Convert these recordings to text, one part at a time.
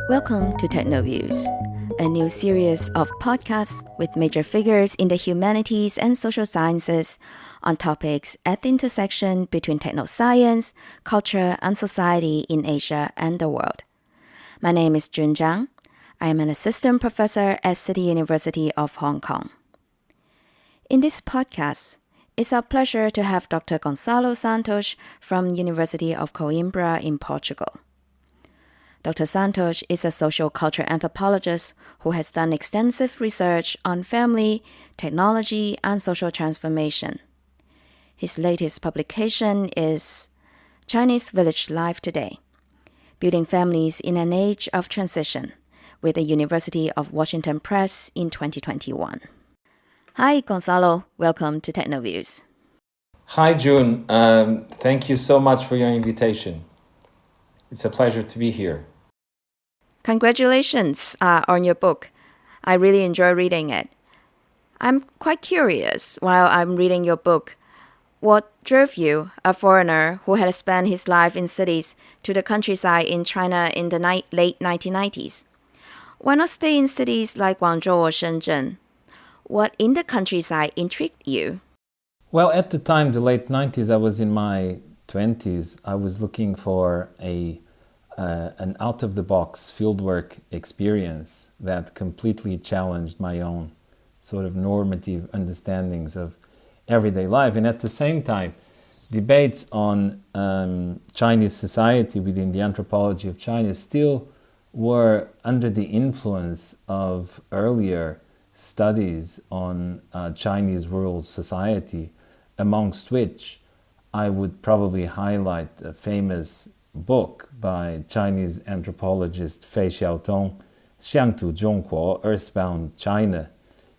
Welcome to TechnoViews, a new series of podcasts with major figures in the humanities and social sciences on topics at the intersection between technoscience, culture, and society in Asia and the world. My name is Jun Zhang. I am an assistant professor at City University of Hong Kong. In this podcast, it's our pleasure to have Dr. Gonçalo Santos from University of Coimbra in Portugal. Dr. Santos is a social culture anthropologist who has done extensive research on family, technology, and social transformation. His latest publication is Chinese Village Life Today, Building Families in an Age of Transition, with the University of Washington Press in 2021. Hi, Gonçalo. Welcome to TechnoViews. Hi, June. Thank you so much for your invitation. It's a pleasure to be here. Congratulations on your book. I really enjoy reading it. I'm quite curious while I'm reading your book. What drove you, a foreigner who had spent his life in cities, to the countryside in China in the late 1990s? Why not stay in cities like Guangzhou or Shenzhen? What in the countryside intrigued you? Well, at the time, the late 90s, I was in my 20s. I was looking for an out-of-the-box fieldwork experience that completely challenged my own sort of normative understandings of everyday life. And at the same time, debates on Chinese society within the anthropology of China still were under the influence of earlier studies on Chinese rural society, amongst which I would probably highlight a famous book by Chinese anthropologist Fei Xiaotong, Xiangtu Zhongguo, Earthbound China,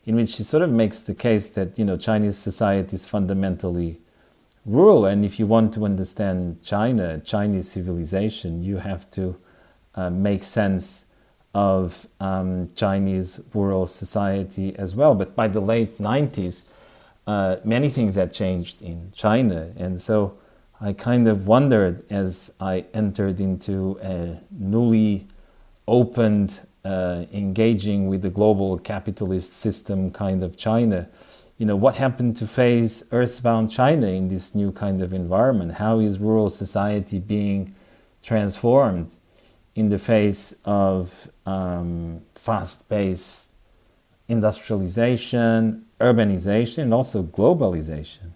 in which she sort of makes the case that, Chinese society is fundamentally rural, and if you want to understand China, Chinese civilization, you have to make sense of Chinese rural society as well. But by the late 90s, many things had changed in China, and so I kind of wondered as I entered into a newly opened, engaging with the global capitalist system kind of China, what happened to face earthbound China in this new kind of environment? How is rural society being transformed in the face of fast-paced industrialization, urbanization, and also globalization?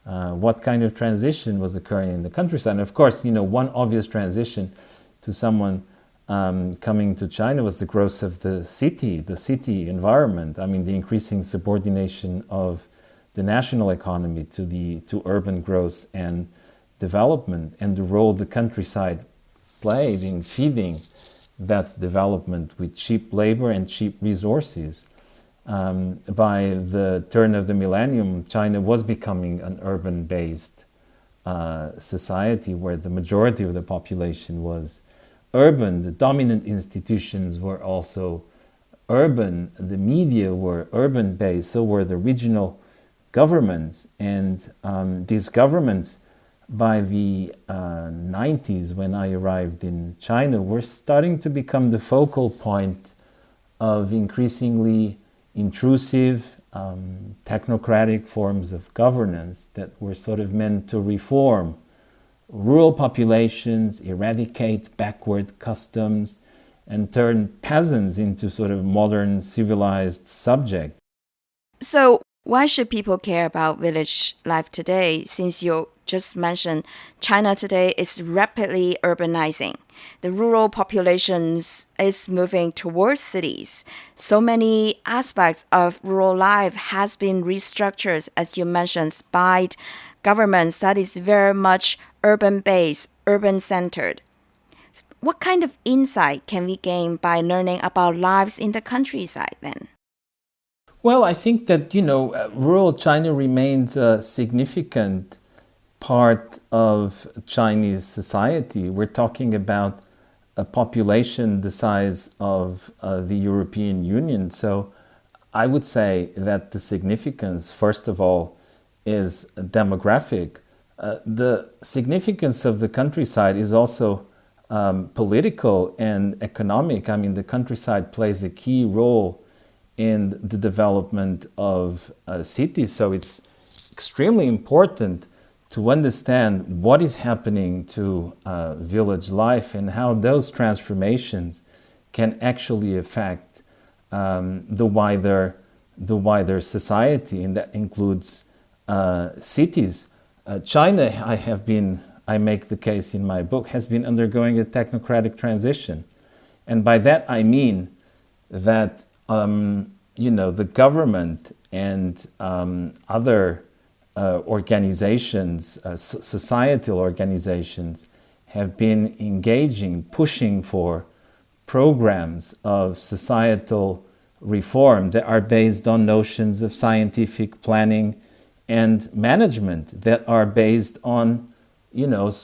What kind of transition was occurring in the countryside? And of course, one obvious transition to someone coming to China was the growth of the city environment. I mean, the increasing subordination of the national economy to urban growth and development, and the role the countryside played in feeding that development with cheap labor and cheap resources. By the turn of the millennium, China was becoming an urban-based society where the majority of the population was urban. The dominant institutions were also urban. The media were urban-based, so were the regional governments. And these governments, by the 90s, when I arrived in China, were starting to become the focal point of increasingly intrusive, technocratic forms of governance that were sort of meant to reform rural populations, eradicate backward customs, and turn peasants into sort of modern civilized subjects. So why should people care about village life today, since you just mentioned China today is rapidly urbanizing? The rural populations is moving towards cities. So many aspects of rural life has been restructured, as you mentioned, by governments that is very much urban-based, urban-centered. What kind of insight can we gain by learning about lives in the countryside then? Well, I think that, rural China remains a significant part of Chinese society. We're talking about a population the size of the European Union. So I would say that the significance, first of all, is demographic. The significance of the countryside is also political and economic. I mean, the countryside plays a key role in the development of cities. So it's extremely important to understand what is happening to village life and how those transformations can actually affect the wider society, and that includes cities. China, I make the case in my book, has been undergoing a technocratic transition, and by that I mean that the government and other organizations, societal organizations, have been engaging, pushing for programs of societal reform that are based on notions of scientific planning and management, that are based on,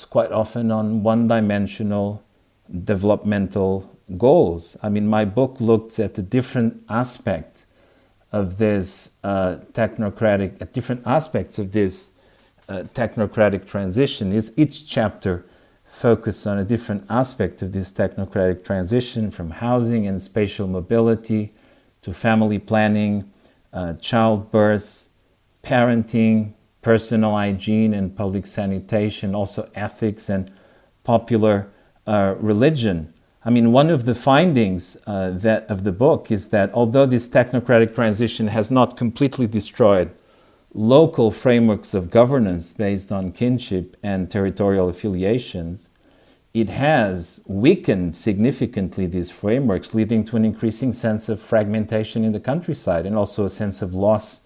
quite often on one-dimensional developmental goals. I mean, my book looks at the different aspect of this different aspects of this technocratic transition. Each chapter focus on a different aspect of this technocratic transition, from housing and spatial mobility to family planning, childbirth, parenting, personal hygiene and public sanitation, also ethics and popular religion. I mean, one of the findings of the book is that although this technocratic transition has not completely destroyed local frameworks of governance based on kinship and territorial affiliations, it has weakened significantly these frameworks, leading to an increasing sense of fragmentation in the countryside and also a sense of loss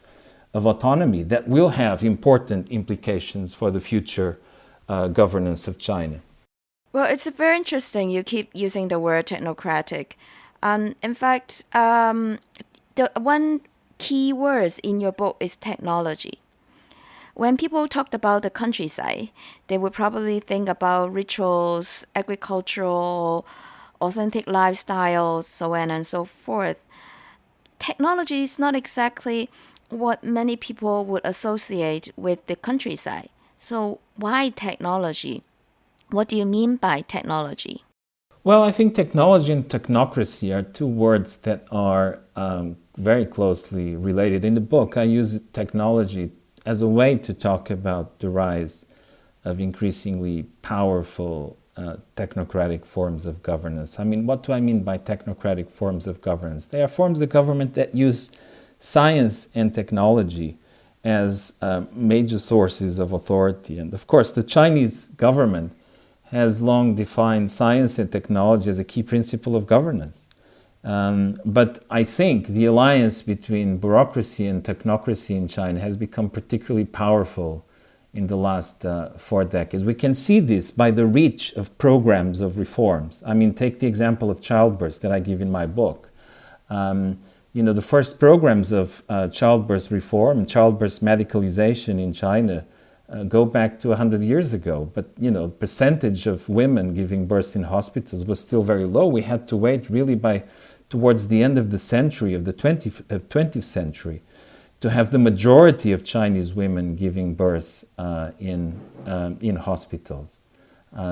of autonomy that will have important implications for the future governance of China. Well, it's very interesting you keep using the word technocratic. In fact, the one key words in your book is technology. When people talked about the countryside, they would probably think about rituals, agricultural, authentic lifestyles, so on and so forth. Technology is not exactly what many people would associate with the countryside. So why technology? What do you mean by technology? Well, I think technology and technocracy are two words that are very closely related. In the book, I use technology as a way to talk about the rise of increasingly powerful technocratic forms of governance. I mean, what do I mean by technocratic forms of governance? They are forms of government that use science and technology as major sources of authority. And of course, the Chinese government has long defined science and technology as a key principle of governance. But I think the alliance between bureaucracy and technocracy in China has become particularly powerful in the last 4 decades. We can see this by the reach of programs of reforms. I mean, take the example of childbirth that I give in my book. The first programs of childbirth reform, childbirth medicalization in China go back to 100 years ago. But, percentage of women giving birth in hospitals was still very low. We had to wait really towards the end of the century, of the 20th century, to have the majority of Chinese women giving birth in hospitals.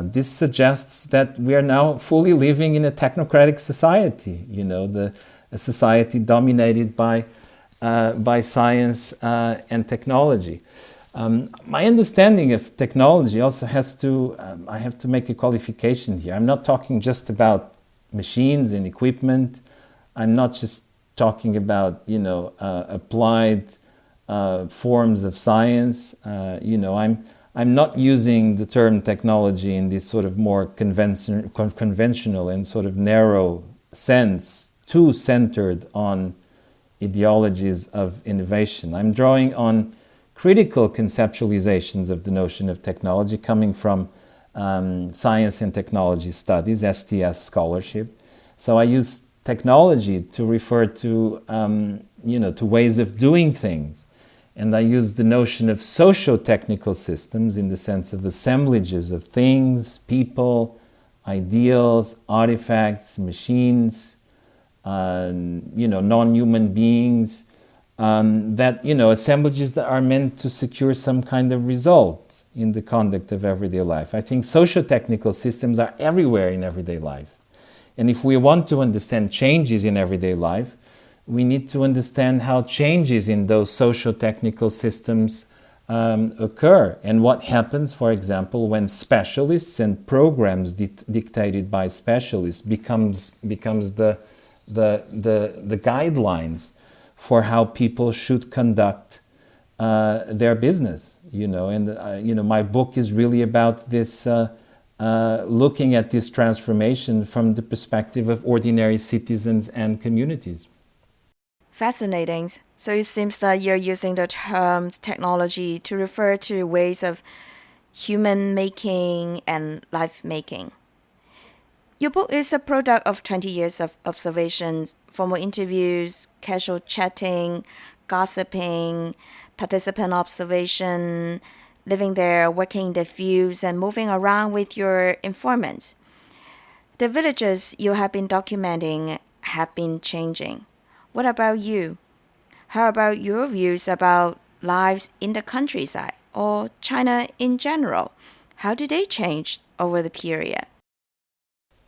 This suggests that we are now fully living in a technocratic society, a society dominated by science and technology. My understanding of technology also I have to make a qualification here. I'm not talking just about machines and equipment. I'm not just talking about, applied forms of science. I'm not using the term technology in this sort of more conventional and sort of narrow sense, too centered on ideologies of innovation. I'm drawing on critical conceptualizations of the notion of technology coming from science and technology studies, STS scholarship. So I use technology to refer to, to ways of doing things. And I use the notion of socio-technical systems in the sense of assemblages of things, people, ideals, artifacts, machines, non-human beings, assemblages that are meant to secure some kind of result. in the conduct of everyday life. I think socio-technical systems are everywhere in everyday life. And if we want to understand changes in everyday life, we need to understand how changes in those socio-technical systems occur, and what happens, for example, when specialists and programs dictated by specialists becomes the guidelines for how people should conduct their business. My book is really about this, looking at this transformation from the perspective of ordinary citizens and communities. Fascinating. So it seems that you're using the terms technology to refer to ways of human making and life making. Your book is a product of 20 years of observations, formal interviews, casual chatting, gossiping, participant observation, living there, working in the fields, and moving around with your informants. The villages you have been documenting have been changing. What about you? How about your views about lives in the countryside or China in general? How do they change over the period?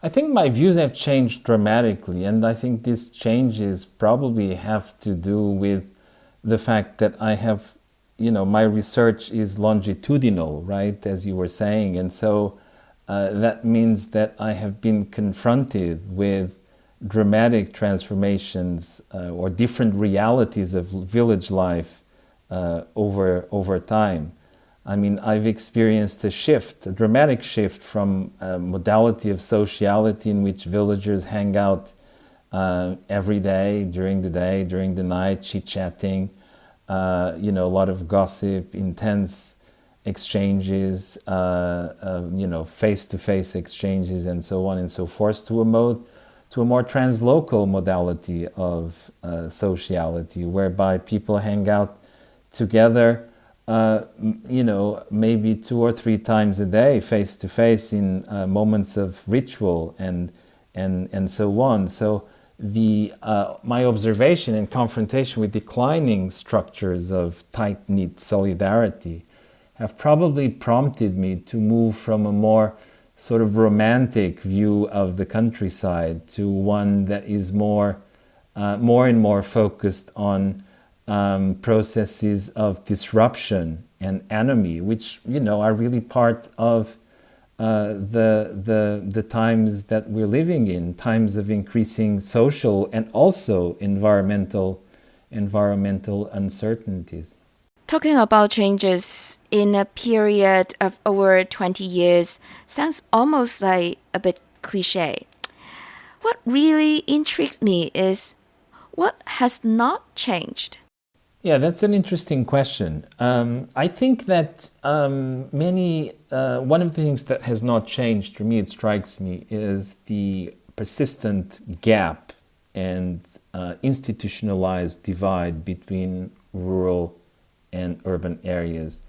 I think my views have changed dramatically, and I think these changes probably have to do with the fact that I have, my research is longitudinal, right, as you were saying, and so that means that I have been confronted with dramatic transformations or different realities of village life over time. I mean, I've experienced a dramatic shift from a modality of sociality in which villagers hang out every day, during the night, chit-chatting, a lot of gossip, intense exchanges, face-to-face exchanges, and so on and so forth, to a more translocal modality of sociality, whereby people hang out together, maybe 2 or 3 times a day, face to face, in moments of ritual and so on. So my observation and confrontation with declining structures of tight-knit solidarity have probably prompted me to move from a more sort of romantic view of the countryside to one that is more and more focused on processes of disruption and enemy, which are really part of the times that we're living in, times of increasing social and also environmental uncertainties. Talking about changes in a period of over 20 years sounds almost like a bit cliche. What really intrigues me is what has not changed? Yeah, that's an interesting question. I think that one of the things that has not changed, for me, it strikes me, is the persistent gap and institutionalized divide between rural and urban areas.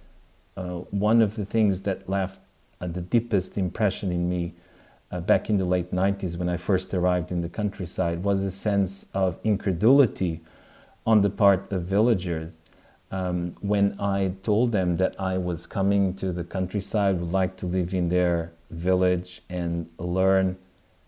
One of the things that left the deepest impression in me back in the late 90s, when I first arrived in the countryside, was a sense of incredulity on the part of villagers. When I told them that I was coming to the countryside, would like to live in their village and learn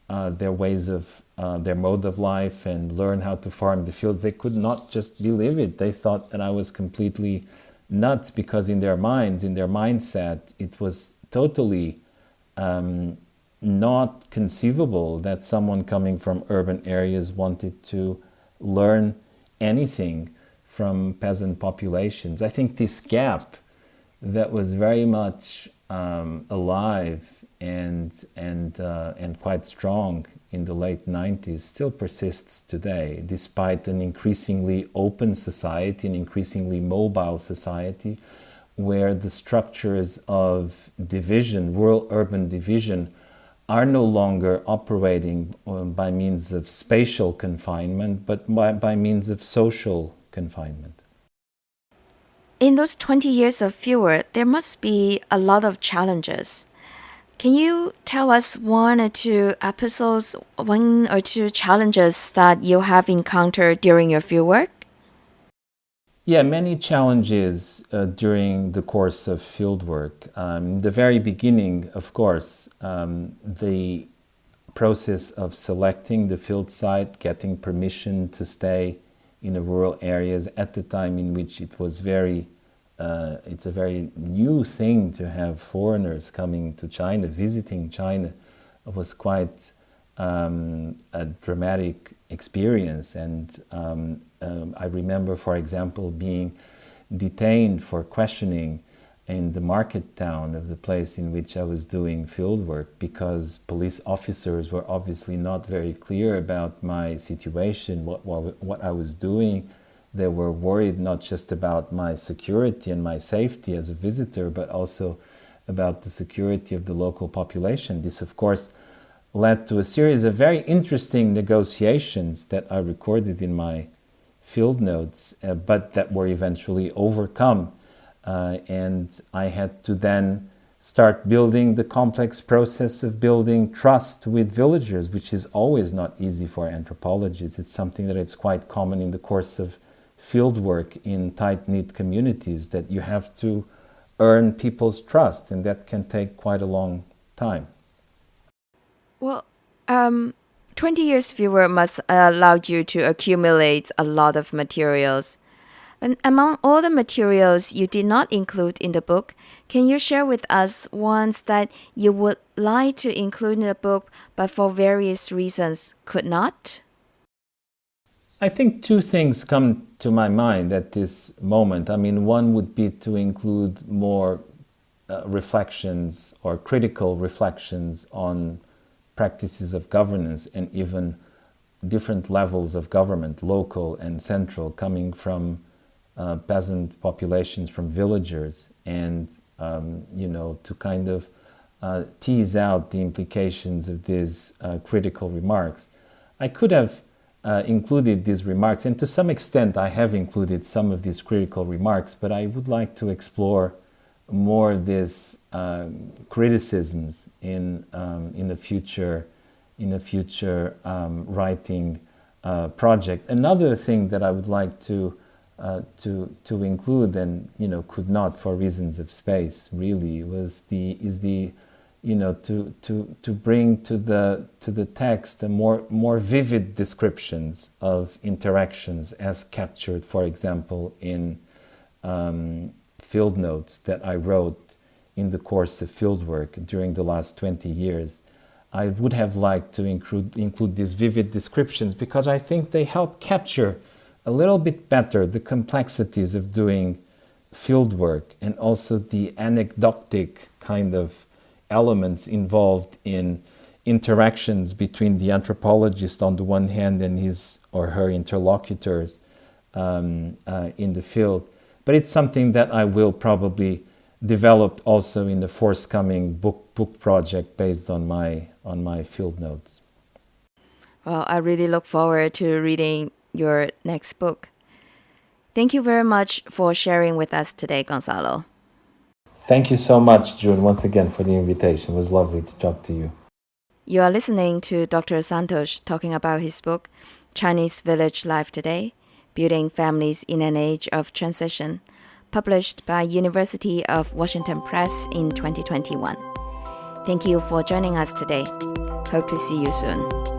their ways of, their mode of life, and learn how to farm the fields, they could not just believe it. They thought that I was completely nuts, because in their minds, in their mindset, it was totally not conceivable that someone coming from urban areas wanted to learn anything from peasant populations. I think this gap that was very much alive and quite strong in the late 90s still persists today, despite an increasingly open society, an increasingly mobile society, where the structures of division, rural-urban division, are no longer operating by means of spatial confinement, but by means of social confinement. In those 20 years of fieldwork, there must be a lot of challenges. Can you tell us 1 or 2 episodes, 1 or 2 challenges that you have encountered during your fieldwork? Yeah, many challenges during the course of fieldwork. The very beginning, of course, the process of selecting the field site, getting permission to stay in the rural areas at the time in which it was it's a very new thing to have foreigners coming to China, visiting China. It was quite a dramatic experience, and I remember, for example, being detained for questioning in the market town of the place in which I was doing fieldwork, because police officers were obviously not very clear about my situation, what I was doing. They were worried not just about my security and my safety as a visitor, but also about the security of the local population. This, of course, led to a series of very interesting negotiations that I recorded in my field notes, but that were eventually overcome. And I had to then start building the complex process of building trust with villagers, which is always not easy for anthropologists. It's something that it's quite common in the course of fieldwork in tight-knit communities, that you have to earn people's trust, and that can take quite a long time. Well, 20 years fieldwork must allow you to accumulate a lot of materials. And among all the materials you did not include in the book, can you share with us ones that you would like to include in the book, but for various reasons could not? I think two things come to my mind at this moment. I mean, one would be to include more reflections or critical reflections on practices of governance and even different levels of government, local and central, coming from peasant populations, from villagers, and to kind of tease out the implications of these critical remarks. I could have included these remarks, and to some extent I have included some of these critical remarks, but I would like to explore more of these criticisms in a future writing project. Another thing that I would like to include, and could not for reasons of space really, to bring to the text a more vivid descriptions of interactions as captured, for example, in field notes that I wrote in the course of fieldwork during the last 20 years. I would have liked to include these vivid descriptions because I think they help capture a little bit better the complexities of doing fieldwork, and also the anecdotic kind of elements involved in interactions between the anthropologist on the one hand and his or her interlocutors in the field. But it's something that I will probably develop also in the forthcoming book project based on my field notes. Well, I really look forward to reading your next book. Thank you very much for sharing with us today, Gonçalo. Thank you so much, Jun, once again for the invitation. It was lovely to talk to you. You are listening to Dr. Santos talking about his book, Chinese Village Life Today, Building Families in an Age of Transition, published by University of Washington Press in 2021. Thank you for joining us today. Hope to see you soon.